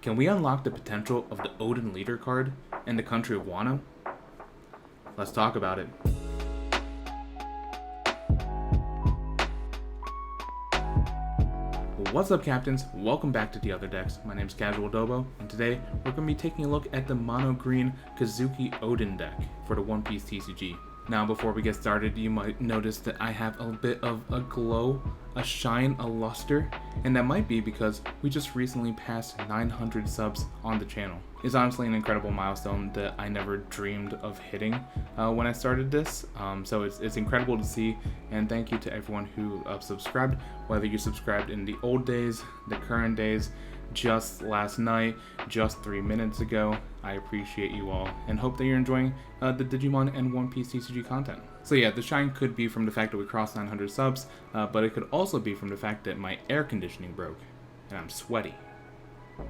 Can we unlock the potential of the Oden leader card in the country of Wano? Let's talk about it. What's up, captains? Welcome back to The Other Decks. My name is Casual Dobo, and today we're going to be taking a look at the Mono Green Kozuki Oden deck for the One Piece TCG. Now, before we get started, you might notice that I have a bit of a glow, a shine, a luster, and that might be because we just recently passed 900 subs on the channel. It's honestly an incredible milestone that I never dreamed of hitting when I started this, so it's incredible to see, and thank you to everyone who subscribed, whether you subscribed in the old days, the current days, just last night, just 3 minutes ago. I appreciate you all and hope that you're enjoying the Digimon and One Piece TCG content. So yeah, the shine could be from the fact that we crossed 900 subs, but it could also be from the fact that my air conditioning broke and I'm sweaty.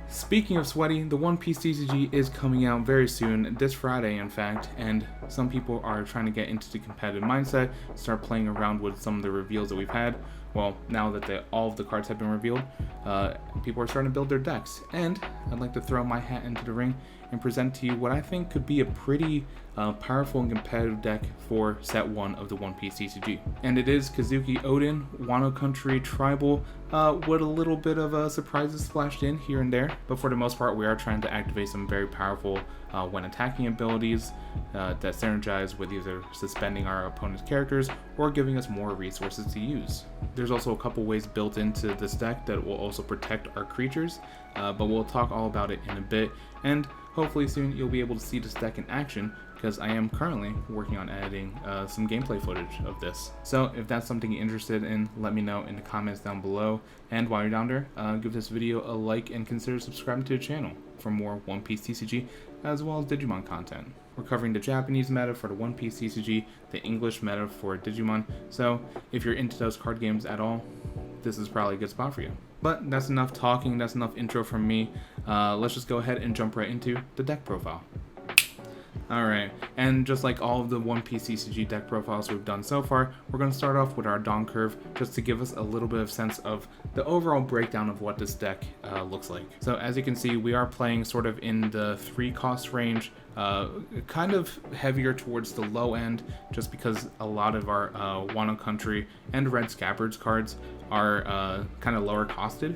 Speaking of sweaty, the One Piece TCG is coming out very soon, this Friday in fact, and some people are trying to get into the competitive mindset, start playing around with some of the reveals that we've had. Well, now that all of the cards have been revealed, people are starting to build their decks, and I'd like to throw my hat into the ring and present to you what I think could be a pretty powerful and competitive deck for set 1 of the One Piece TCG. And it is Kozuki Oden, Wano Country Tribal, with a little bit of surprises splashed in here and there, but for the most part we are trying to activate some very powerful when attacking abilities that synergize with either suspending our opponent's characters or giving us more resources to use. There's also a couple ways built into this deck that will also protect our creatures, but we'll talk all about it in a bit, and hopefully soon you'll be able to see this deck in action, because I am currently working on editing some gameplay footage of this. So if that's something you're interested in, let me know in the comments down below, and while you're down there, give this video a like and consider subscribing to the channel for more One Piece TCG as well as Digimon content. We're covering the Japanese meta for the One Piece TCG, the English meta for Digimon, so if you're into those card games at all, this is probably a good spot for you. But that's enough talking, that's enough intro from me. Let's just go ahead and jump right into the deck profile. Alright, and just like all of the One Piece TCG deck profiles we've done so far, we're going to start off with our Dawn curve just to give us a little bit of sense of the overall breakdown of what this deck looks like. So as you can see, we are playing sort of in the 3 cost range, kind of heavier towards the low end, just because a lot of our Wano Country and Red Scabbards cards are kind of lower costed,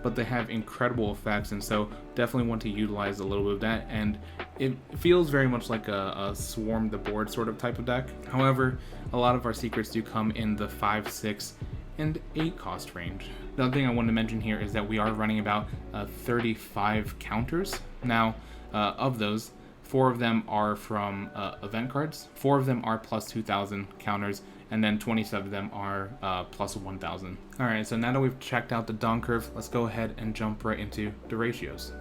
but they have incredible effects, and so definitely want to utilize a little bit of that, and it feels very much like a swarm the board sort of type of deck. However, a lot of our secrets do come in the 5, 6, and 8 cost range. The other thing I wanted to mention here is that we are running about 35 counters. Now, of those, 4 of them are from event cards, 4 of them are plus 2,000 counters, and then 27 of them are plus 1,000. Alright, so now that we've checked out the Dawn curve, let's go ahead and jump right into the ratios.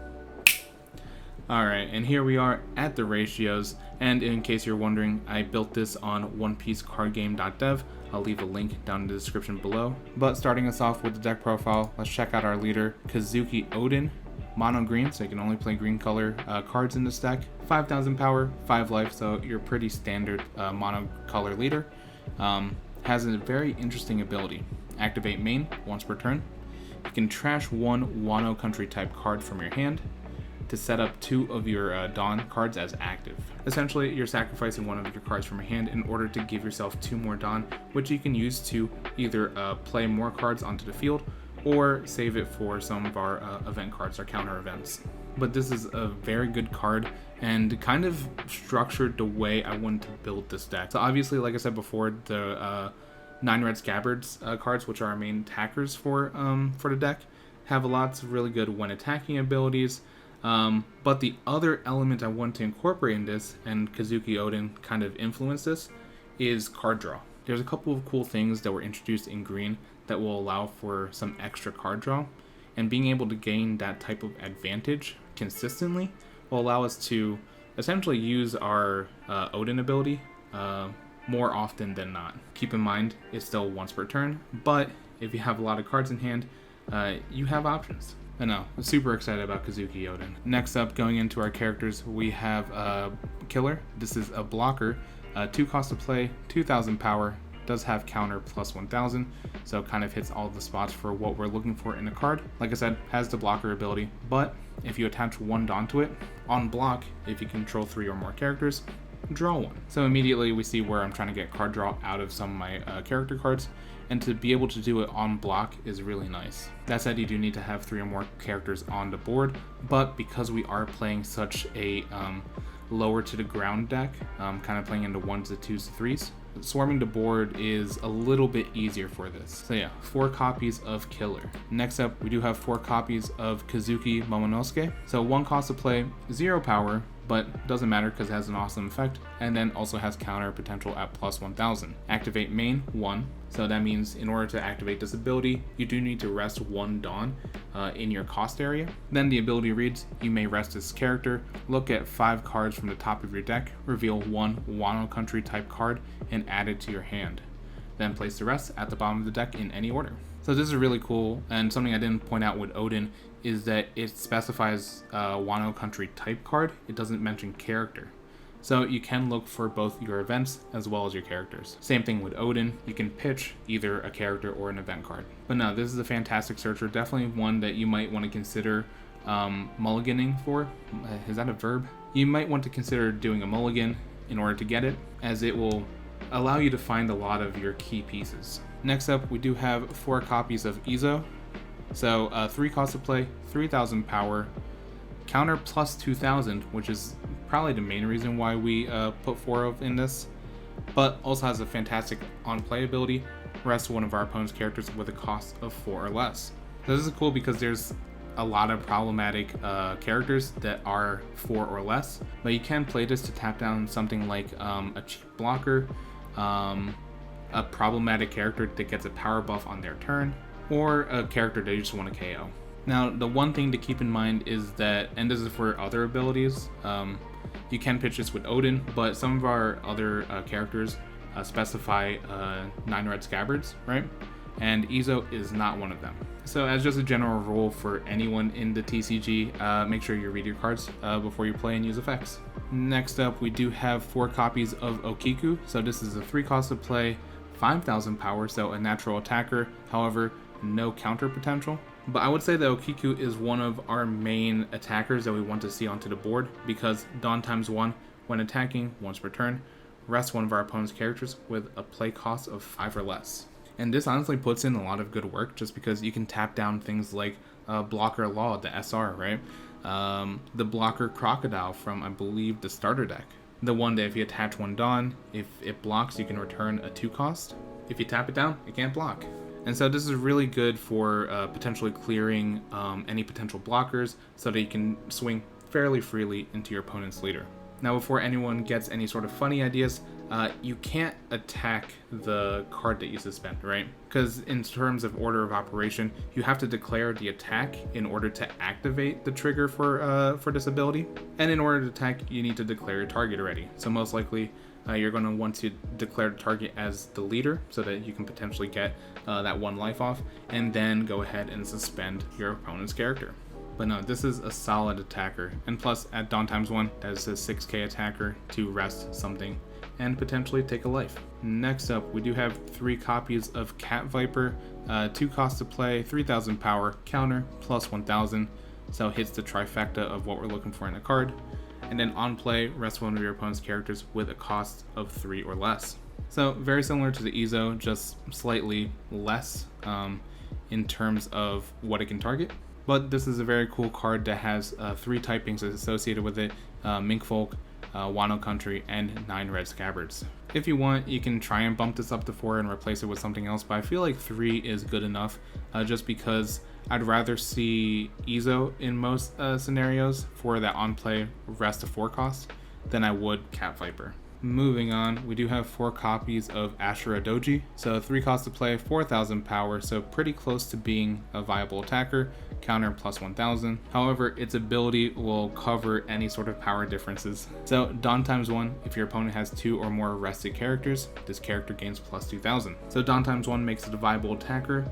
Alright, and here we are at the ratios, and in case you're wondering, I built this on onepiececardgame.dev. I'll leave a link down in the description below. But starting us off with the deck profile, let's check out our leader, Kozuki Oden. Mono green, so you can only play green color cards in this deck. 5,000 power, 5 life, so you're pretty standard mono color leader. Has a very interesting ability. Activate main once per turn. You can trash 1 Wano Country type card from your hand to set up 2 of your Dawn cards as active. Essentially, you're sacrificing 1 of your cards from your hand in order to give yourself 2 more Dawn, which you can use to either play more cards onto the field or save it for some of our event cards, our counter events. But this is a very good card and kind of structured the way I wanted to build this deck. So obviously, like I said before, the Nine Red Scabbards cards, which are our main attackers for the deck, have lots of really good when attacking abilities. But the other element I want to incorporate in this, and Kozuki Oden kind of influenced this, is card draw. There's a couple of cool things that were introduced in green that will allow for some extra card draw, and being able to gain that type of advantage consistently will allow us to essentially use our Oden ability more often than not. Keep in mind, it's still once per turn, but if you have a lot of cards in hand, you have options. I know, I'm super excited about Kozuki Oden. Next up, going into our characters, we have Killer. This is a blocker, 2 cost to play, 2,000 power, does have counter plus 1,000, so kind of hits all the spots for what we're looking for in a card. Like I said, has the blocker ability, but if you attach 1 Dawn to it, on block, if you control 3 or more characters, draw 1. So immediately we see where I'm trying to get card draw out of some of my character cards, and to be able to do it on block is really nice. That said, you do need to have 3 or more characters on the board, but because we are playing such a lower to the ground deck, kind of playing into 1s to 2s to 3s, swarming the board is a little bit easier for this. So yeah, 4 copies of Killer. Next up, we do have 4 copies of Kozuki Momonosuke. So 1 cost to play, 0 power, but doesn't matter because it has an awesome effect, and then also has counter potential at plus 1000. Activate main, 1. So that means in order to activate this ability, you do need to rest 1 Dawn in your cost area. Then the ability reads, you may rest this character, look at 5 cards from the top of your deck, reveal 1 Wano Country type card, and add it to your hand. Then place the rest at the bottom of the deck in any order. So this is really cool, and something I didn't point out with Oden is that it specifies Wano Country type card. It doesn't mention character. So you can look for both your events as well as your characters. Same thing with Oden, you can pitch either a character or an event card. But no, this is a fantastic searcher, definitely one that you might want to consider mulliganing for. Is that a verb? You might want to consider doing a mulligan in order to get it, as it will allow you to find a lot of your key pieces. Next up, we do have 4 copies of Izou. So 3 cost to play, 3000 power, counter plus 2000, which is probably the main reason why we put 4 of in this, but also has a fantastic on-play ability, rest one of our opponent's characters with a cost of 4 or less. So this is cool because there's a lot of problematic characters that are 4 or less, but you can play this to tap down something like a cheap blocker, a problematic character that gets a power buff on their turn, or a character that you just want to KO. Now, the one thing to keep in mind is that, and this is for other abilities, you can pitch this with Oden, but some of our other characters specify 9 Red Scabbards, right? And Izou is not one of them. So as just a general rule for anyone in the TCG, make sure you read your cards before you play and use effects. Next up, we do have 4 copies of Okiku. So this is a 3 cost to play, 5000 power, so a natural attacker, however, no counter potential. But I would say that Okiku is one of our main attackers that we want to see onto the board, because Dawn times 1, when attacking once per turn, rest one of our opponent's characters with a play cost of 5 or less. And this honestly puts in a lot of good work, just because you can tap down things like Blocker Law, the SR, right? The Blocker Crocodile from, I believe, the starter deck. The one that if you attach 1 Dawn, if it blocks, you can return a 2 cost. If you tap it down, it can't block. And so this is really good for potentially clearing any potential blockers so that you can swing fairly freely into your opponent's leader. Now, before anyone gets any sort of funny ideas, you can't attack the card that you suspend, right? Because in terms of order of operation, you have to declare the attack in order to activate the trigger for this ability. And in order to attack, you need to declare your target already. So most likely, you're going to want to declare the target as the leader so that you can potentially get that 1 life off, and then go ahead and suspend your opponent's character. But no, this is a solid attacker, and plus at Dawn times 1, that is a 6k attacker to rest something and potentially take a life. Next up, we do have 3 copies of Cat Viper, 2 cost to play, 3000 power, counter, plus 1000, so hits the trifecta of what we're looking for in a card. And then on play, rest one of your opponent's characters with a cost of 3 or less. So very similar to the Izou, just slightly less in terms of what it can target. But this is a very cool card that has 3 typings associated with it, Minkfolk, Wano Country, and 9 Red Scabbards. If you want, you can try and bump this up to 4 and replace it with something else, but I feel like 3 is good enough, just because I'd rather see Izou in most scenarios for that on-play rest of 4 cost than I would Cat Viper. Moving on, we do have 4 copies of Ashura Doji, so 3 cost to play, 4000 power, so pretty close to being a viable attacker, counter plus 1000. However, its ability will cover any sort of power differences. So Dawn times 1, if your opponent has 2 or more rested characters, this character gains plus 2000. So Dawn times 1 makes it a viable attacker,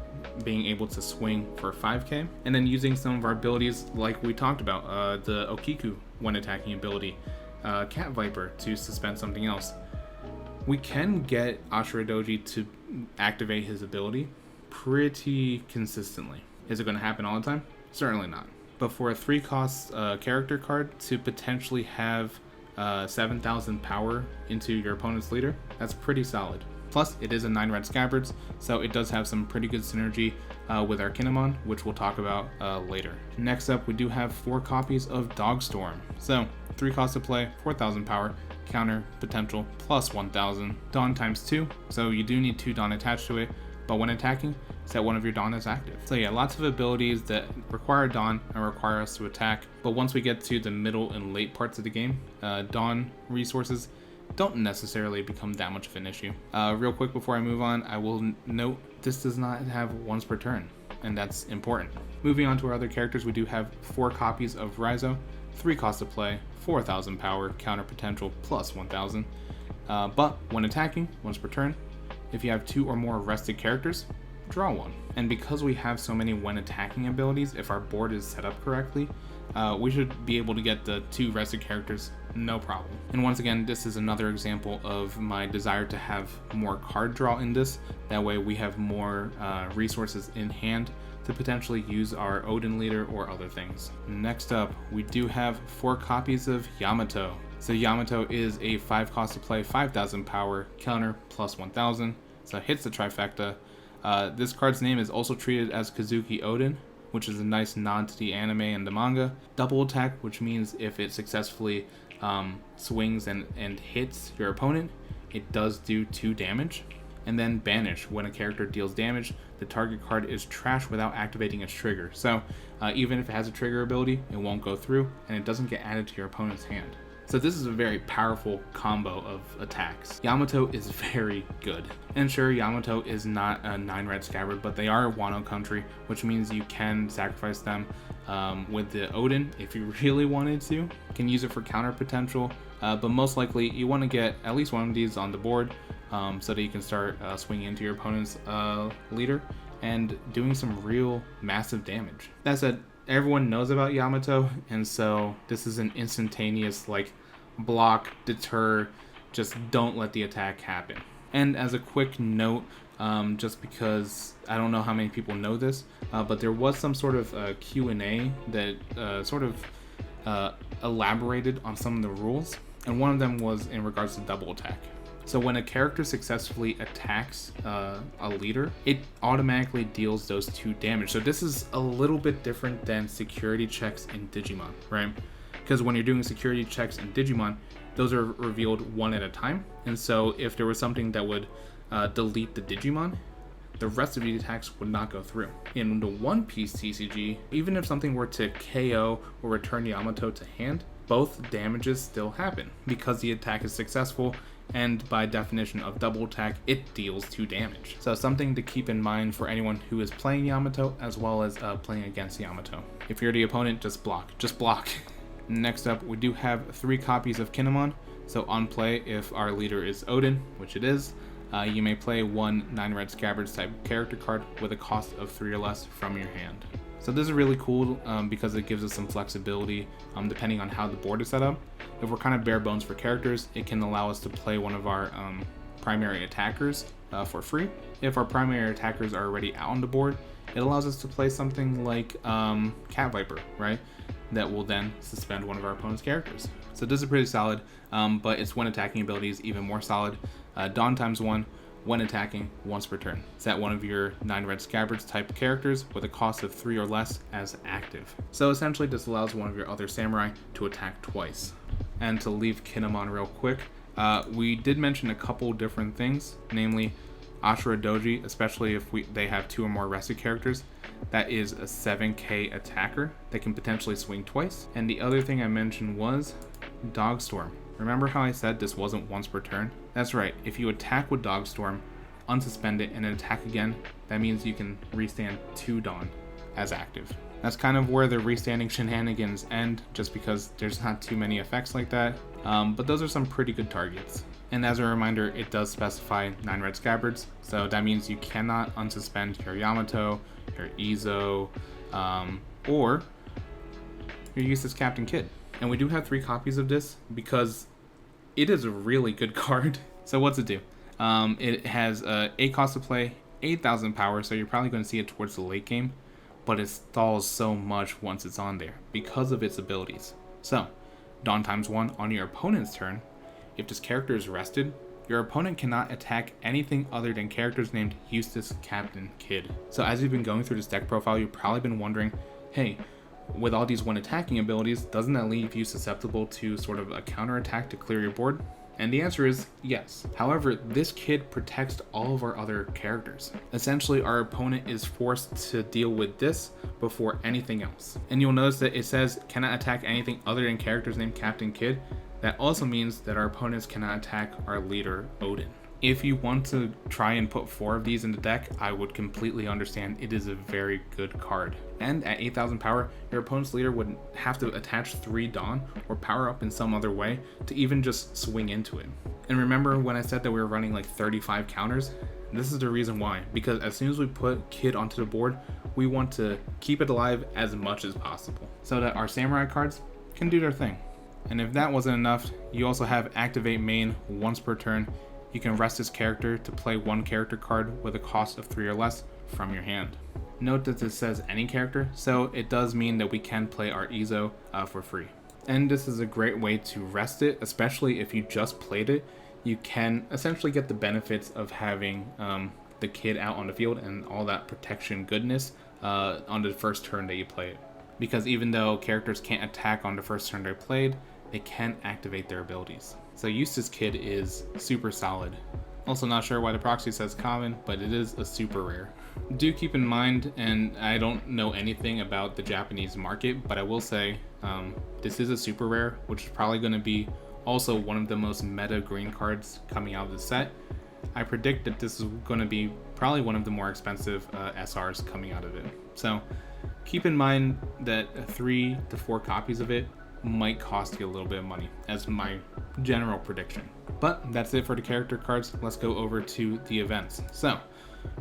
being able to swing for 5k, and then using some of our abilities like we talked about, the Okiku when attacking ability, Cat Viper to suspend something else. We can get Ashura Doji to activate his ability pretty consistently. Is it going to happen all the time? Certainly not. but for a 3-cost character card to potentially have 7,000 power into your opponent's leader, that's pretty solid. Plus, it is a 9 Red Scabbards, so it does have some pretty good synergy with our Kinemon, which we'll talk about later. Next up, we do have 4 copies of Dogstorm. So, 3 costs to play, 4,000 power, counter, potential, plus 1,000. Dawn times 2, so you do need 2 Dawn attached to it, but when attacking, set one of your Dawn as active. So yeah, lots of abilities that require Dawn and require us to attack, but once we get to the middle and late parts of the game, Dawn resources don't necessarily become that much of an issue. Real quick before I move on, I will note this does not have once per turn, and that's important. Moving on to our other characters, we do have 4 copies of Rizo, 3 costs to play, 4,000 power, counter potential, plus 1,000. But when attacking, once per turn, if you have 2 or more rested characters, draw 1. And because we have so many when attacking abilities, if our board is set up correctly, we should be able to get the 2 rested characters no problem. And once again, this is another example of my desire to have more card draw in this. That way we have more resources in hand to potentially use our Oden leader or other things. Next up, we do have 4 copies of Yamato. So Yamato is a 5 cost to play, 5,000 power, counter, plus 1,000. So it hits the trifecta. This card's name is also treated as Kozuki Oden, which is a nice nod to the anime and the manga. Double attack, which means if it successfully swings and hits your opponent, it does do 2 damage. And then banish, when a character deals damage, the target card is trashed without activating its trigger. So even if it has a trigger ability, it won't go through, and it doesn't get added to your opponent's hand. So this is a very powerful combo of attacks. Yamato is very good. And sure, Yamato is not a 9 Red Scabbard, but they are a Wano country, which means you can sacrifice them with the Oden if you really wanted to. You can use it for counter potential, but most likely you want to get at least one of these on the board so that you can start swinging into your opponent's leader and doing some real massive damage. That said, everyone knows about Yamato, and so this is an instantaneous block, deter, just don't let the attack happen. And as a quick note, just because I don't know how many people know this, but there was some sort of Q&A that sort of elaborated on some of the rules, and one of them was in regards to double attack. So when a character successfully attacks a leader, it automatically deals those 2 damage. So this is a little bit different than security checks in Digimon, right? Because when you're doing security checks in Digimon, those are revealed one at a time. And so if there was something that would delete the Digimon, the rest of the attacks would not go through. In the One Piece TCG, even if something were to KO or return Yamato to hand, both damages still happen because the attack is successful, and by definition of double attack, it deals 2 damage. So something to keep in mind for anyone who is playing Yamato as well as playing against Yamato. If you're the opponent, just block. Just block. Next up, we do have 3 copies of Kinemon. So on play, if our leader is Oden, which it is, you may play 1 9 Red Scabbards type character card with a cost of 3 or less from your hand. So this is really cool because it gives us some flexibility depending on how the board is set up. If we're kind of bare bones for characters, it can allow us to play one of our primary attackers for free. If our primary attackers are already out on the board, it allows us to play something like Cat Viper, right? That will then suspend one of our opponent's characters. So this is pretty solid, but its when attacking ability is even more solid. Dawn times 1, when attacking, once per turn. Set one of your 9 Red Scabbards type characters with a cost of 3 or less as active. So essentially this allows one of your other samurai to attack twice. And to leave Kinemon real quick, we did mention a couple different things, namely Ashura Doji, especially if they have 2 or more rested characters. That is a 7k attacker that can potentially swing twice. And the other thing I mentioned was Dogstorm. Remember how I said this wasn't once per turn? That's right, if you attack with Dogstorm, unsuspend it, and then attack again, that means you can restand 2 Dawn as active. That's kind of where the restanding shenanigans end, just because there's not too many effects like that, but those are some pretty good targets. And as a reminder, it does specify 9 Red Scabbards, so that means you cannot unsuspend your Yamato, your Izou, or your useless Captain Kid. And we do have 3 copies of this because it is a really good card. So what's it do? It has 8 cost to play, 8,000 power, so you're probably going to see it towards the late game. but it stalls so much once it's on there because of its abilities. So, Dawn ×1 on your opponent's turn. If this character is rested, your opponent cannot attack anything other than characters named Eustace, Captain, Kid. So as you've been going through this deck profile, you've probably been wondering, hey, with all these one attacking abilities, doesn't that leave you susceptible to sort of a counterattack to clear your board? And the answer is yes. However, this kid protects all of our other characters. Essentially, our opponent is forced to deal with this before anything else. And you'll notice that it says cannot attack anything other than characters named Captain Kid. That also means that our opponents cannot attack our leader, Oden. If you want to try and put 4 of these in the deck, I would completely understand. It is a very good card. And at 8,000 power, your opponent's leader would have to attach 3 Dawn or power up in some other way to even just swing into it. And remember when I said that we were running like 35 counters? This is the reason why. Because as soon as we put Kid onto the board, we want to keep it alive as much as possible so that our samurai cards can do their thing. And if that wasn't enough, you also have Activate Main once per turn. You can rest this character to play 1 character card with a cost of 3 or less from your hand. Note that this says any character, so it does mean that we can play our Izou for free. And this is a great way to rest it, especially if you just played it. You can essentially get the benefits of having the kid out on the field and all that protection goodness on the first turn that you play it. Because even though characters can't attack on the first turn they're played, they can activate their abilities. So Eustace Kid is super solid. Also not sure why the proxy says common, but it is a super rare. Do keep in mind, and I don't know anything about the Japanese market, but I will say this is a super rare, which is probably going to be also one of the most meta green cards coming out of the set. I predict that this is going to be probably one of the more expensive SRs coming out of it. So keep in mind that 3 to 4 copies of it might cost you a little bit of money, as my general prediction. But that's it for the character cards. Let's go over to the events. So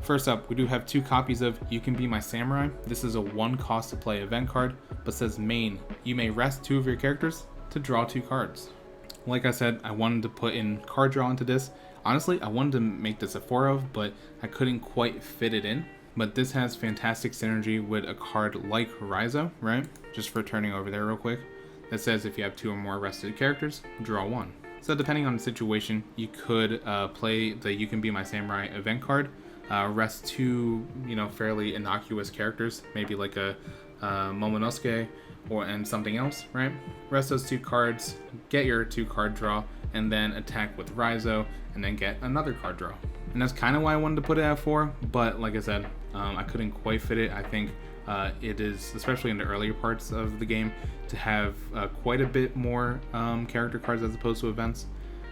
first up, we do have 2 copies of You Can Be My Samurai. This is a 1 cost to play event card, but says main. You may rest 2 of your characters to draw 2 cards. Like I said, I wanted to put in card draw into this. Honestly, I wanted to make this a 4 of, but I couldn't quite fit it in. But this has fantastic synergy with a card like Rizzo, right? Just for turning over there real quick. That says if you have 2 or more rested characters, draw 1. So depending on the situation, you could play the You Can Be My Samurai event card, rest 2, fairly innocuous characters, maybe like a Momonosuke and something else, right? Rest those 2 cards, get your 2 card draw, and then attack with Rizzo, and then get another card draw. And that's kind of why I wanted to put it at 4, but like I said, I couldn't quite fit it. I think it is, especially in the earlier parts of the game, to have quite a bit more character cards as opposed to events.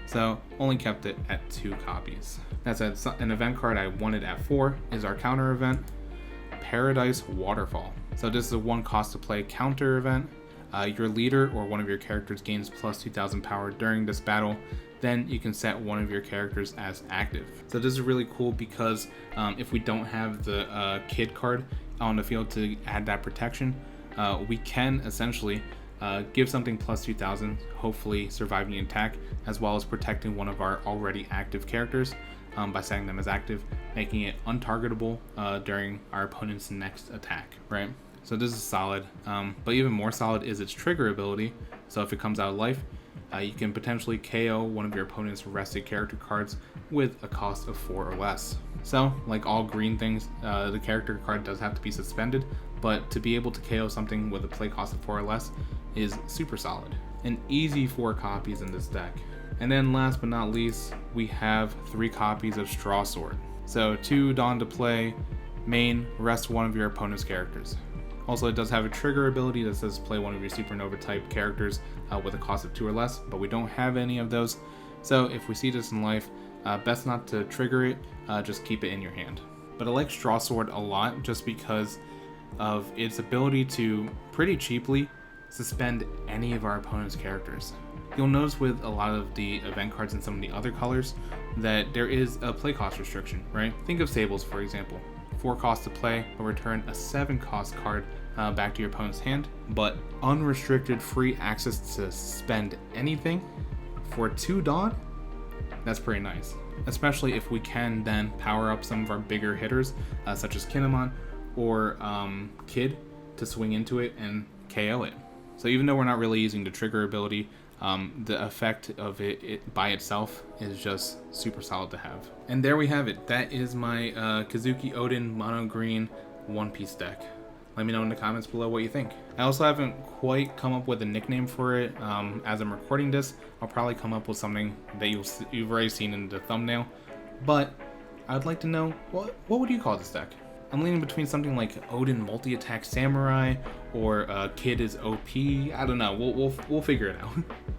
So only kept it at 2 copies. That said, an event card I wanted at 4 is our counter event, Paradise Waterfall. So this is a 1 cost to play counter event. Your leader or one of your characters gains plus 2,000 power during this battle. Then you can set one of your characters as active. So this is really cool because if we don't have the kid card on the field to add that protection, we can essentially give something plus 2,000, hopefully surviving an attack, as well as protecting one of our already active characters by setting them as active, making it untargetable during our opponent's next attack, right? So this is solid, but even more solid is its trigger ability. So if it comes out of life, you can potentially KO one of your opponent's rested character cards with a cost of 4 or less. So, like all green things, the character card does have to be suspended, but to be able to KO something with a play cost of 4 or less is super solid. An easy 4 copies in this deck. And then last but not least, we have 3 copies of Straw Sword. So 2 Dawn to play, main, rest one of your opponent's characters. Also, it does have a trigger ability that says play one of your supernova type characters with a cost of 2 or less, but we don't have any of those. So if we see this in life, best not to trigger it, just keep it in your hand. But I like Straw Sword a lot just because of its ability to pretty cheaply suspend any of our opponent's characters. You'll notice with a lot of the event cards and some of the other colors that there is a play cost restriction, right? Think of Sables, for example. 4 costs to play, but return a 7 cost card back to your opponent's hand, but unrestricted free access to spend anything for 2 Dawn. That's pretty nice, especially if we can then power up some of our bigger hitters such as Kinemon or Kid to swing into it and KO it. So even though we're not really using the trigger ability, the effect of it by itself is just super solid to have. And there we have it. That is my Kozuki Oden Mono Green One Piece deck. Let me know in the comments below what you think. I also haven't quite come up with a nickname for it. As I'm recording this, I'll probably come up with something that you've already seen in the thumbnail. But I'd like to know, what would you call this deck? I'm leaning between something like Oden Multi-Attack Samurai or Kid is OP. I don't know. We'll figure it out.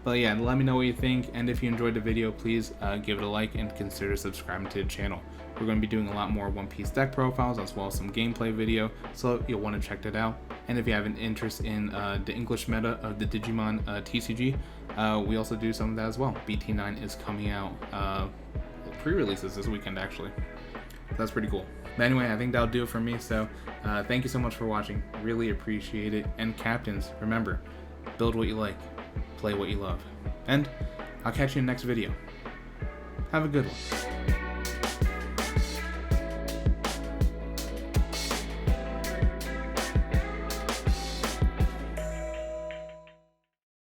But yeah, let me know what you think. And if you enjoyed the video, please give it a like and consider subscribing to the channel. We're going to be doing a lot more One Piece deck profiles as well as some gameplay video, so you'll want to check that out. And if you have an interest in the English meta of the Digimon TCG, we also do some of that as well. BT9 is coming out, pre-releases this weekend actually. So that's pretty cool. But anyway, I think that'll do it for me, so thank you so much for watching. Really appreciate it. And captains, remember, build what you like, play what you love. And I'll catch you in the next video. Have a good one.